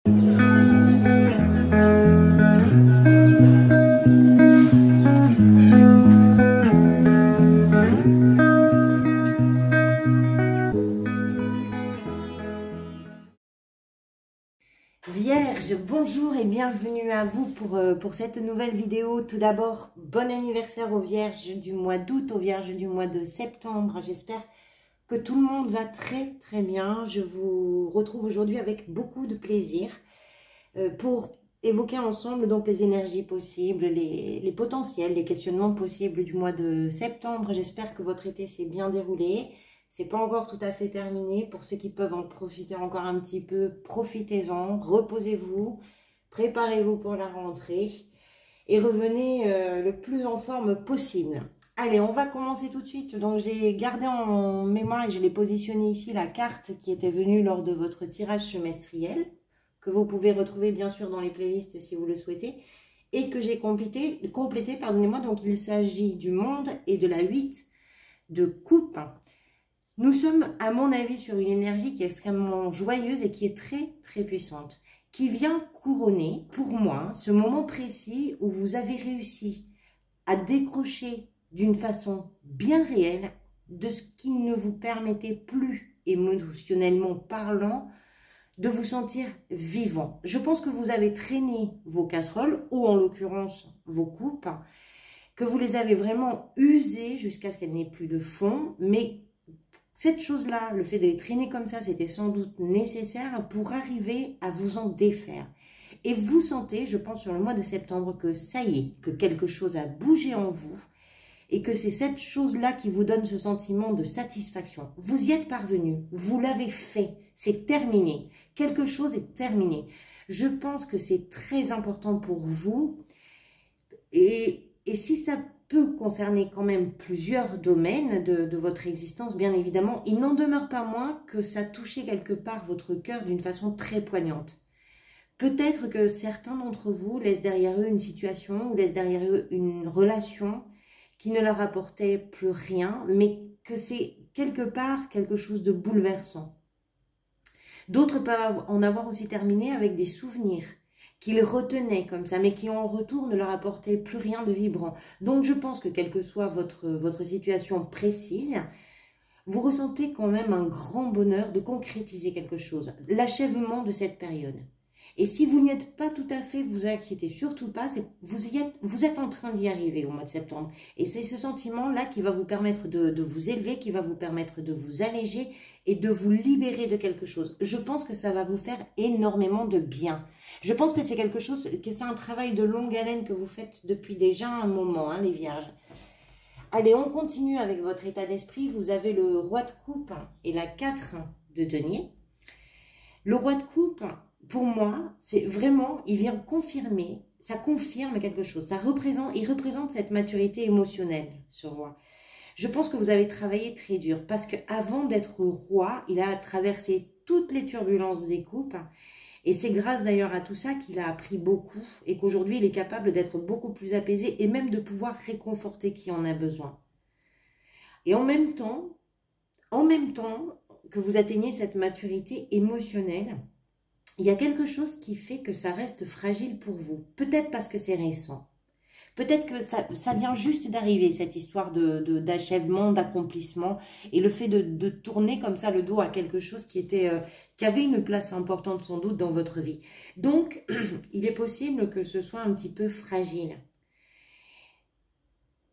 Vierge, bonjour et bienvenue à vous pour cette nouvelle vidéo. Tout d'abord, bon anniversaire aux Vierges du mois d'août, aux Vierges du mois de septembre. J'espère que tout le monde va très très bien. Je vous retrouve aujourd'hui avec beaucoup de plaisir pour évoquer ensemble donc les énergies possibles, les potentiels, les questionnements possibles du mois de septembre. J'espère que votre été s'est bien déroulé. C'est pas encore tout à fait terminé. Pour ceux qui peuvent en profiter encore un petit peu, profitez-en, reposez-vous, préparez-vous pour la rentrée et revenez le plus en forme possible. Allez, on va commencer tout de suite. Donc, j'ai gardé en mémoire et je l'ai positionné ici la carte qui était venue lors de votre tirage semestriel, que vous pouvez retrouver bien sûr dans les playlists si vous le souhaitez, et que j'ai complété, pardonnez-moi. Donc, il s'agit du monde et de la 8 de coupe. Nous sommes, à mon avis, sur une énergie qui est extrêmement joyeuse et qui est très, très puissante, qui vient couronner, pour moi, ce moment précis où vous avez réussi à décrocher d'une façon bien réelle de ce qui ne vous permettait plus, émotionnellement parlant, de vous sentir vivant. Je pense que vous avez traîné vos casseroles, ou en l'occurrence vos coupes, que vous les avez vraiment usées jusqu'à ce qu'elles n'aient plus de fond, mais cette chose-là, le fait de les traîner comme ça, c'était sans doute nécessaire pour arriver à vous en défaire. Et vous sentez, je pense, sur le mois de septembre, que ça y est, que quelque chose a bougé en vous et que c'est cette chose-là qui vous donne ce sentiment de satisfaction. Vous y êtes parvenu, vous l'avez fait, c'est terminé. Quelque chose est terminé. Je pense que c'est très important pour vous et si ça peut concerner quand même plusieurs domaines de votre existence, bien évidemment, il n'en demeure pas moins que ça touchait quelque part votre cœur d'une façon très poignante. Peut-être que certains d'entre vous laissent derrière eux une situation ou laissent derrière eux une relation qui ne leur apportait plus rien, mais que c'est quelque part quelque chose de bouleversant. D'autres peuvent en avoir aussi terminé avec des souvenirs qu'ils retenaient comme ça, mais qui en retour ne leur apportaient plus rien de vibrant. Donc je pense que quelle que soit votre situation précise, vous ressentez quand même un grand bonheur de concrétiser quelque chose, l'achèvement de cette période. Et si vous n'y êtes pas tout à fait, vous inquiétez surtout pas, vous êtes en train d'y arriver au mois de septembre. Et c'est ce sentiment-là qui va vous permettre de vous élever, qui va vous permettre de vous alléger et de vous libérer de quelque chose. Je pense que ça va vous faire énormément de bien. Je pense que c'est quelque chose, que c'est un travail de longue haleine que vous faites depuis déjà un moment, hein, les Vierges. Allez, on continue avec votre état d'esprit. Vous avez le roi de coupe et la 4 de denier. Le roi de coupe, pour moi, c'est vraiment, il vient confirmer, ça confirme quelque chose. Il représente cette maturité émotionnelle, ce roi. Je pense que vous avez travaillé très dur parce qu'avant d'être roi, il a traversé toutes les turbulences des coupes. Et c'est grâce d'ailleurs à tout ça qu'il a appris beaucoup et qu'aujourd'hui, il est capable d'être beaucoup plus apaisé et même de pouvoir réconforter qui en a besoin. Et en même temps que vous atteignez cette maturité émotionnelle, il y a quelque chose qui fait que ça reste fragile pour vous. Peut-être parce que c'est récent. Peut-être que ça vient juste d'arriver, cette histoire d'achèvement, d'accomplissement. Et le fait de tourner comme ça le dos à quelque chose qui avait une place importante sans doute dans votre vie. Donc, il est possible que ce soit un petit peu fragile.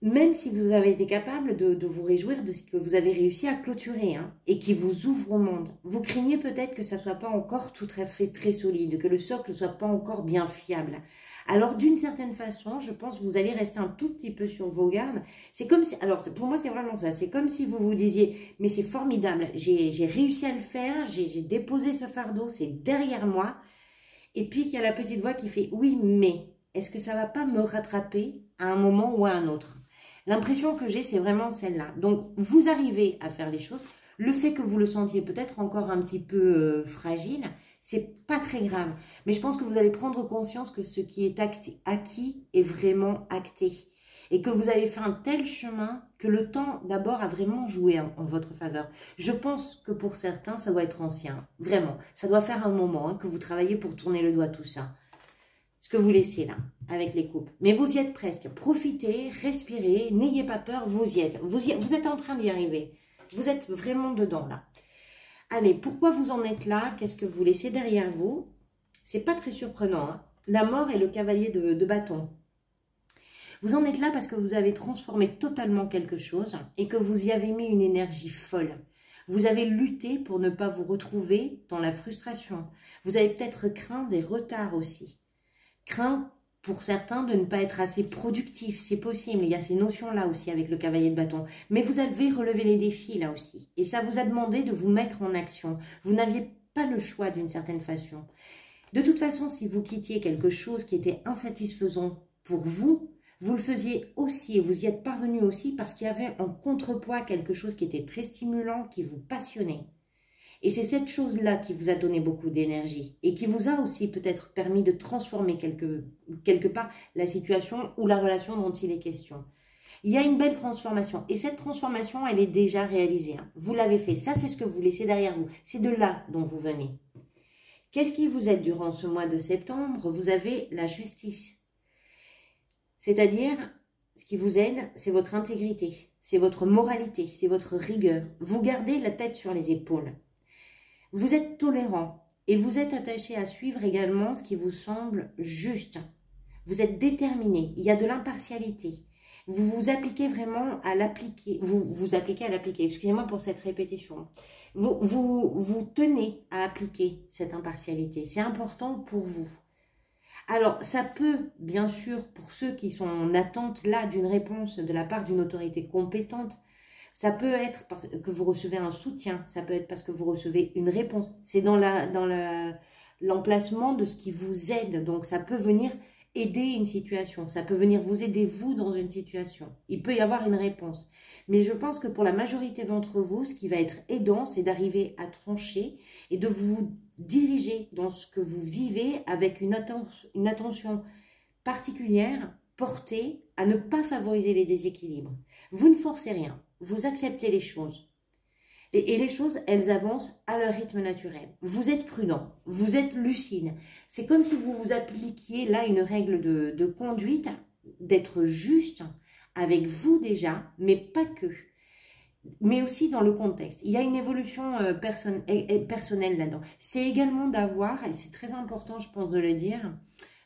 Même si vous avez été capable de vous réjouir de ce que vous avez réussi à clôturer, hein, et qui vous ouvre au monde. Vous craignez peut-être que ça ne soit pas encore tout à fait très solide, que le socle ne soit pas encore bien fiable. Alors, d'une certaine façon, je pense que vous allez rester un tout petit peu sur vos gardes. C'est comme si, alors pour moi, c'est vraiment ça. C'est comme si vous vous disiez, mais c'est formidable, j'ai réussi à le faire, j'ai déposé ce fardeau, c'est derrière moi. Et puis, il y a la petite voix qui fait, oui, mais est-ce que ça ne va pas me rattraper à un moment ou à un autre? L'impression que j'ai, c'est vraiment celle-là. Donc, vous arrivez à faire les choses. Le fait que vous le sentiez peut-être encore un petit peu fragile, c'est pas très grave. Mais je pense que vous allez prendre conscience que ce qui est acquis est vraiment acté. et que vous avez fait un tel chemin que le temps d'abord a vraiment joué en votre faveur. Je pense que pour certains, ça doit être ancien, vraiment. Ça doit faire un moment que vous travaillez pour tourner le doigt tout ça. Ce que vous laissez là, avec les coupes. Mais vous y êtes presque. Profitez, respirez, n'ayez pas peur, vous y êtes. Vous êtes en train d'y arriver. Vous êtes vraiment dedans là. Allez, pourquoi vous en êtes là? Qu'est-ce que vous laissez derrière vous? C'est pas très surprenant, hein. La mort et le cavalier de bâton. Vous en êtes là parce que vous avez transformé totalement quelque chose et que vous y avez mis une énergie folle. Vous avez lutté pour ne pas vous retrouver dans la frustration. Vous avez peut-être craint des retards aussi. Craint pour certains de ne pas être assez productif, c'est possible. Il y a ces notions-là aussi avec le cavalier de bâton. Mais vous avez relevé les défis là aussi. Et ça vous a demandé de vous mettre en action. Vous n'aviez pas le choix d'une certaine façon. De toute façon, si vous quittiez quelque chose qui était insatisfaisant pour vous, vous le faisiez aussi et vous y êtes parvenu aussi parce qu'il y avait en contrepoids quelque chose qui était très stimulant, qui vous passionnait. Et c'est cette chose-là qui vous a donné beaucoup d'énergie et qui vous a aussi peut-être permis de transformer quelque part la situation ou la relation dont il est question. Il y a une belle transformation et cette transformation, elle est déjà réalisée. Vous l'avez fait, ça c'est ce que vous laissez derrière vous. C'est de là dont vous venez. Qu'est-ce qui vous aide durant ce mois de septembre? Vous avez la justice. C'est-à-dire, ce qui vous aide, c'est votre intégrité, c'est votre moralité, c'est votre rigueur. Vous gardez la tête sur les épaules. Vous êtes tolérant et vous êtes attaché à suivre également ce qui vous semble juste. Vous êtes déterminé, il y a de l'impartialité. Vous vous appliquez vraiment à l'appliquer, vous appliquez à l'appliquer, excusez-moi pour cette répétition. Vous tenez à appliquer cette impartialité, c'est important pour vous. Alors, ça peut, bien sûr, pour ceux qui sont en attente là d'une réponse de la part d'une autorité compétente, ça peut être parce que vous recevez un soutien, ça peut être parce que vous recevez une réponse. C'est dans l'emplacement de ce qui vous aide. Donc, ça peut venir aider une situation, ça peut venir vous aider vous dans une situation. Il peut y avoir une réponse. Mais je pense que pour la majorité d'entre vous, ce qui va être aidant, c'est d'arriver à trancher et de vous diriger dans ce que vous vivez avec une attention particulière portée à ne pas favoriser les déséquilibres. Vous ne forcez rien, vous acceptez les choses. Et les choses, elles avancent à leur rythme naturel. Vous êtes prudent, vous êtes lucide. C'est comme si vous vous appliquiez là une règle de conduite, d'être juste avec vous déjà, mais pas que. Mais aussi dans le contexte. Il y a une évolution personnelle là-dedans. C'est également d'avoir, et c'est très important je pense de le dire,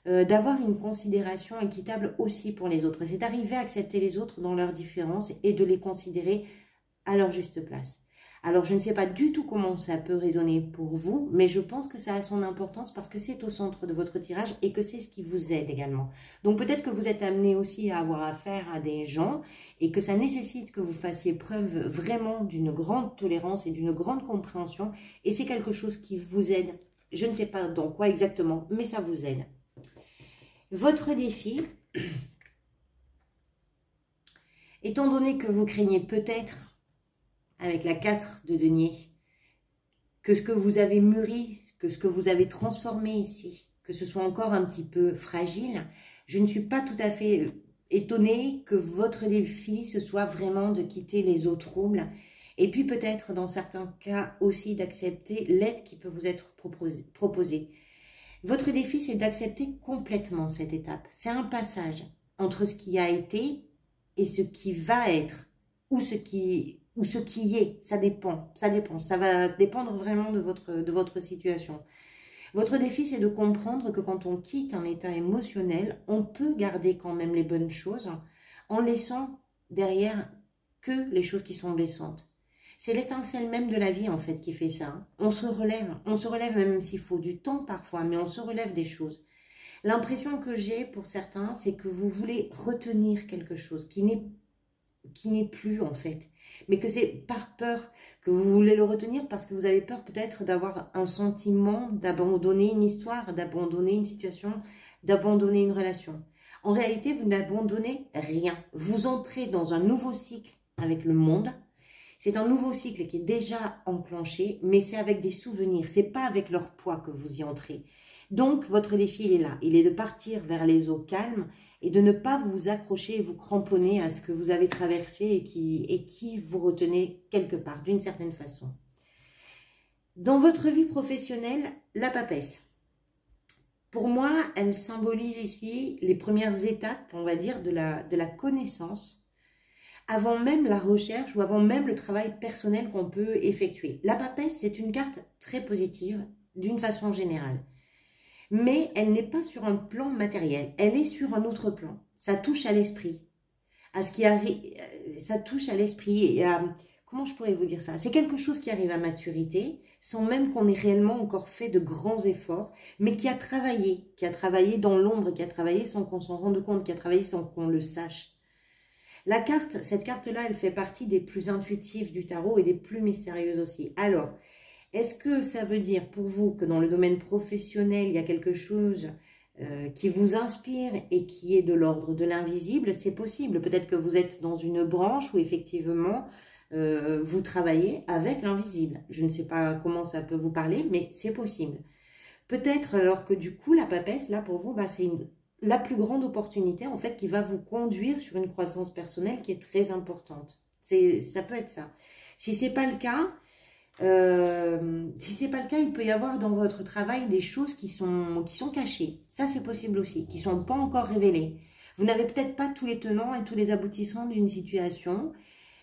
d'avoir une considération équitable aussi pour les autres. C'est d'arriver à accepter les autres dans leurs différences et de les considérer à leur juste place. Alors, je ne sais pas du tout comment ça peut résonner pour vous, mais je pense que ça a son importance parce que c'est au centre de votre tirage et que c'est ce qui vous aide également. Donc, peut-être que vous êtes amené aussi à avoir affaire à des gens et que ça nécessite que vous fassiez preuve vraiment d'une grande tolérance et d'une grande compréhension. Et c'est quelque chose qui vous aide. Je ne sais pas dans quoi exactement, mais ça vous aide. Votre défi, étant donné que vous craignez peut-être avec la 4 de denier, que ce que vous avez mûri, que ce que vous avez transformé ici, que ce soit encore un petit peu fragile, je ne suis pas tout à fait étonnée que votre défi, ce soit vraiment de quitter les eaux troubles, et puis peut-être dans certains cas aussi d'accepter l'aide qui peut vous être proposée. Votre défi, c'est d'accepter complètement cette étape. C'est un passage entre ce qui a été et ce qui va être, ou ce qui est, ça dépend, ça va dépendre vraiment de votre situation. Votre défi, c'est de comprendre que quand on quitte un état émotionnel, on peut garder quand même les bonnes choses en laissant derrière que les choses qui sont blessantes. C'est l'étincelle même de la vie en fait qui fait ça. Hein. On se relève même s'il faut du temps parfois, mais on se relève des choses. L'impression que j'ai pour certains, c'est que vous voulez retenir quelque chose qui n'est plus en fait. Mais que c'est par peur que vous voulez le retenir parce que vous avez peur peut-être d'avoir un sentiment d'abandonner une histoire, d'abandonner une situation, d'abandonner une relation. En réalité, vous n'abandonnez rien. Vous entrez dans un nouveau cycle avec le monde. C'est un nouveau cycle qui est déjà enclenché, mais c'est avec des souvenirs. C'est pas avec leur poids que vous y entrez. Donc, votre défi, il est là. Il est de partir vers les eaux calmes et de ne pas vous accrocher et vous cramponner à ce que vous avez traversé et qui vous retenez quelque part, d'une certaine façon. Dans votre vie professionnelle, la papesse. Pour moi, elle symbolise ici les premières étapes, on va dire, de la connaissance, avant même la recherche ou avant même le travail personnel qu'on peut effectuer. La papesse, c'est une carte très positive, d'une façon générale. Mais elle n'est pas sur un plan matériel, elle est sur un autre plan. Ça touche à l'esprit, à ce qui arrive, ça touche à l'esprit et à, comment je pourrais vous dire ça? C'est quelque chose qui arrive à maturité, sans même qu'on ait réellement encore fait de grands efforts, mais qui a travaillé dans l'ombre, qui a travaillé sans qu'on s'en rende compte, qui a travaillé sans qu'on le sache. La carte, cette carte-là, elle fait partie des plus intuitives du tarot et des plus mystérieuses aussi. Alors, est-ce que ça veut dire pour vous que dans le domaine professionnel, il y a quelque chose qui vous inspire et qui est de l'ordre de l'invisible? C'est possible. Peut-être que vous êtes dans une branche où effectivement, vous travaillez avec l'invisible. Je ne sais pas comment ça peut vous parler, mais c'est possible. Peut-être alors que du coup, la papesse, là pour vous, bah, c'est la plus grande opportunité en fait qui va vous conduire sur une croissance personnelle qui est très importante. Ça peut être ça. Si c'est pas le cas, il peut y avoir dans votre travail des choses qui sont cachées. Ça, c'est possible aussi, qui sont pas encore révélées. Vous n'avez peut-être pas tous les tenants et tous les aboutissants d'une situation,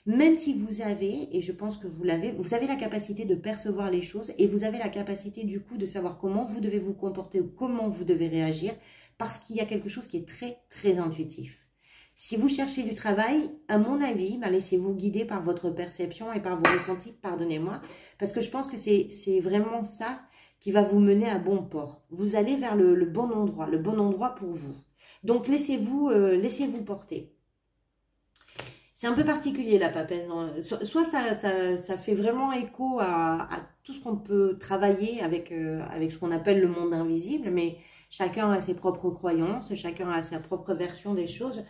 même si vous avez, et je pense que vous avez la capacité de percevoir les choses et vous avez la capacité du coup de savoir comment vous devez vous comporter ou comment vous devez réagir, parce qu'il y a quelque chose qui est très, très intuitif. Si vous cherchez du travail, à mon avis, bah, laissez-vous guider par votre perception et par vos ressentis, pardonnez-moi, parce que je pense que c'est vraiment ça qui va vous mener à bon port. Vous allez vers le bon endroit pour vous. Donc, laissez-vous porter. C'est un peu particulier la papesse. Soit ça fait vraiment écho à tout ce qu'on peut travailler avec ce qu'on appelle le monde invisible, mais chacun a ses propres croyances, chacun a sa propre version des choses.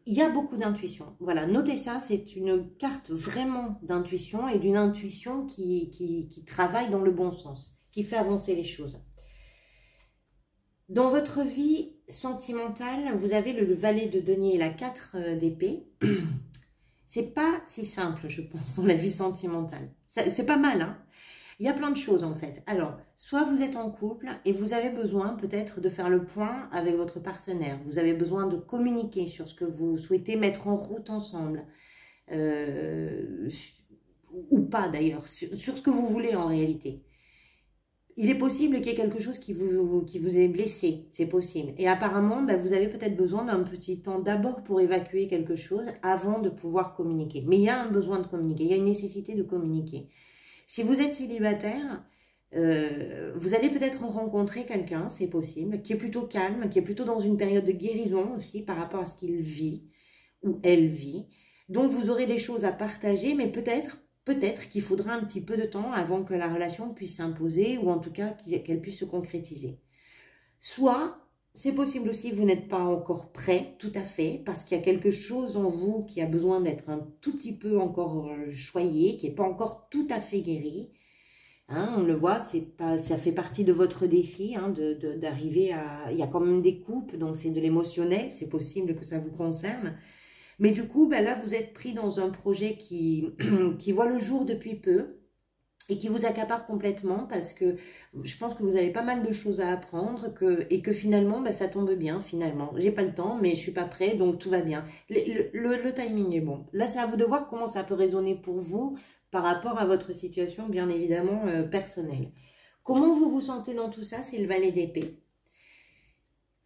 Il y a beaucoup d'intuition. Voilà, notez ça, c'est une carte vraiment d'intuition et d'une intuition qui travaille dans le bon sens, qui fait avancer les choses. Dans votre vie sentimentale, vous avez le valet de denier et la 4 d'épée. C'est pas si simple, je pense, dans la vie sentimentale. C'est pas mal, hein? Il y a plein de choses, en fait. Alors, soit vous êtes en couple et vous avez besoin peut-être de faire le point avec votre partenaire. Vous avez besoin de communiquer sur ce que vous souhaitez mettre en route ensemble. Ou pas, d'ailleurs, sur ce que vous voulez en réalité. Il est possible qu'il y ait quelque chose qui vous ait blessé, c'est possible. Et apparemment, ben, vous avez peut-être besoin d'un petit temps d'abord pour évacuer quelque chose avant de pouvoir communiquer. Mais il y a un besoin de communiquer, il y a une nécessité de communiquer. Si vous êtes célibataire, vous allez peut-être rencontrer quelqu'un, c'est possible, qui est plutôt calme, qui est plutôt dans une période de guérison aussi par rapport à ce qu'il vit ou elle vit. Donc vous aurez des choses à partager, mais peut-être qu'il faudra un petit peu de temps avant que la relation puisse s'imposer ou en tout cas qu'elle puisse se concrétiser. Soit, c'est possible aussi, vous n'êtes pas encore prêt, tout à fait, parce qu'il y a quelque chose en vous qui a besoin d'être un tout petit peu encore choyé, qui n'est pas encore tout à fait guéri. Hein, on le voit, ça fait partie de votre défi hein, d'arriver à... Il y a quand même des coupes, donc c'est de l'émotionnel, c'est possible que ça vous concerne. Mais du coup, ben là, vous êtes pris dans un projet qui voit le jour depuis peu et qui vous accapare complètement parce que je pense que vous avez pas mal de choses à apprendre et que finalement, ben, ça tombe bien finalement. J'ai pas le temps, mais je suis pas prêt, donc tout va bien. Le timing est bon. Là, c'est à vous de voir comment ça peut résonner pour vous par rapport à votre situation, bien évidemment, personnelle. Comment vous vous sentez dans tout ça? C'est le valet d'épée.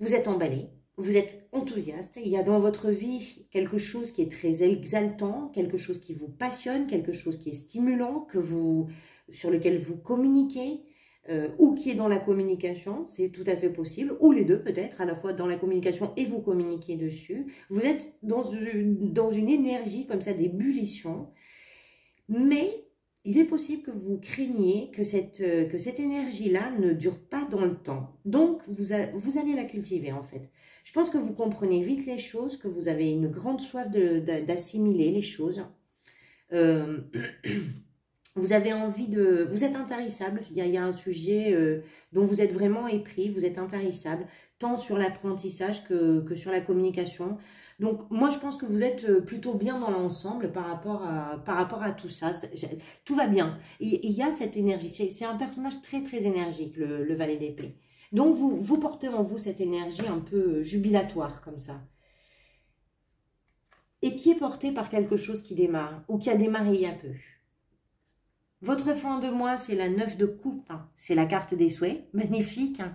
Vous êtes emballé. Vous êtes enthousiaste, il y a dans votre vie quelque chose qui est très exaltant, quelque chose qui vous passionne, quelque chose qui est stimulant, sur lequel vous communiquez, ou qui est dans la communication, c'est tout à fait possible, ou les deux peut-être, à la fois dans la communication et vous communiquez dessus. Vous êtes dans une énergie comme ça, d'ébullition, mais il est possible que vous craigniez que cette énergie-là ne dure pas dans le temps. Donc, vous allez la cultiver en fait. Je pense que vous comprenez vite les choses, que vous avez une grande soif d'assimiler les choses. Vous avez envie de... Vous êtes intarissable, il y a un sujet dont vous êtes vraiment épris, vous êtes intarissable, tant sur l'apprentissage que sur la communication. Donc, moi, je pense que vous êtes plutôt bien dans l'ensemble par rapport à tout ça. Tout va bien. Il y a cette énergie. C'est un personnage très, très énergique, le valet d'épée. Donc, vous portez en vous cette énergie un peu jubilatoire, comme ça. Et qui est portée par quelque chose qui démarre, ou qui a démarré il y a peu. Votre fin de mois, c'est la 9 de coupe, hein. C'est la carte des souhaits, magnifique. Hein.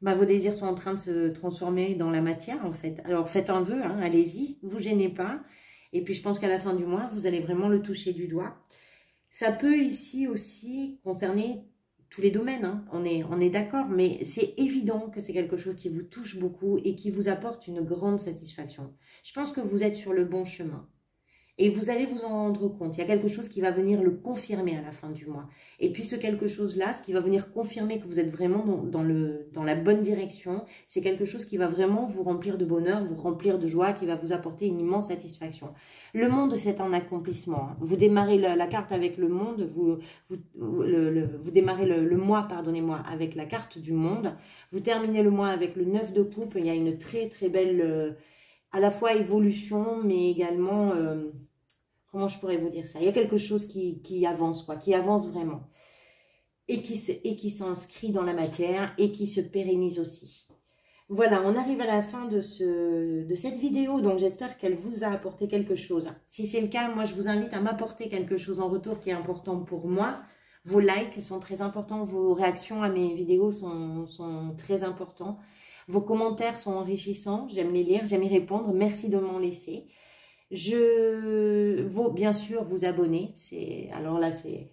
Bah, vos désirs sont en train de se transformer dans la matière, en fait. Alors, faites un vœu, hein, allez-y, vous gênez pas. Et puis, je pense qu'à la fin du mois, vous allez vraiment le toucher du doigt. Ça peut ici aussi concerner tous les domaines, hein. On est d'accord, mais c'est évident que c'est quelque chose qui vous touche beaucoup et qui vous apporte une grande satisfaction. Je pense que vous êtes sur le bon chemin. Et vous allez vous en rendre compte. Il y a quelque chose qui va venir le confirmer à la fin du mois. Et puis ce quelque chose-là, ce qui va venir confirmer que vous êtes vraiment dans la bonne direction, c'est quelque chose qui va vraiment vous remplir de bonheur, vous remplir de joie, qui va vous apporter une immense satisfaction. Le monde, c'est un accomplissement. Hein. Vous démarrez la carte avec le monde, vous démarrez le mois, pardonnez-moi, avec la carte du monde. Vous terminez le mois avec le 9 de coupe. Il y a une très très belle... à la fois évolution, mais également, comment je pourrais vous dire ça? Il y a quelque chose qui avance, quoi, qui avance vraiment. Et qui s'inscrit dans la matière et qui se pérennise aussi. Voilà, on arrive à la fin de cette vidéo, donc j'espère qu'elle vous a apporté quelque chose. Si c'est le cas, moi je vous invite à m'apporter quelque chose en retour qui est important pour moi. Vos likes sont très importants, vos réactions à mes vidéos sont très importants. Vos commentaires sont enrichissants, j'aime les lire, j'aime y répondre, merci de m'en laisser. Bien sûr, vous abonner, alors là, c'est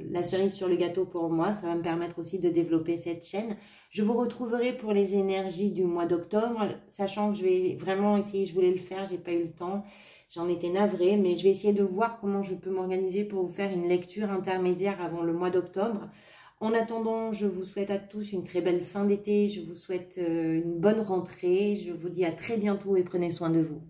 la cerise sur le gâteau pour moi, ça va me permettre aussi de développer cette chaîne. Je vous retrouverai pour les énergies du mois d'octobre, sachant que je vais vraiment essayer, je voulais le faire, j'ai pas eu le temps, j'en étais navrée, mais je vais essayer de voir comment je peux m'organiser pour vous faire une lecture intermédiaire avant le mois d'octobre. En attendant, je vous souhaite à tous une très belle fin d'été, je vous souhaite une bonne rentrée, je vous dis à très bientôt et prenez soin de vous.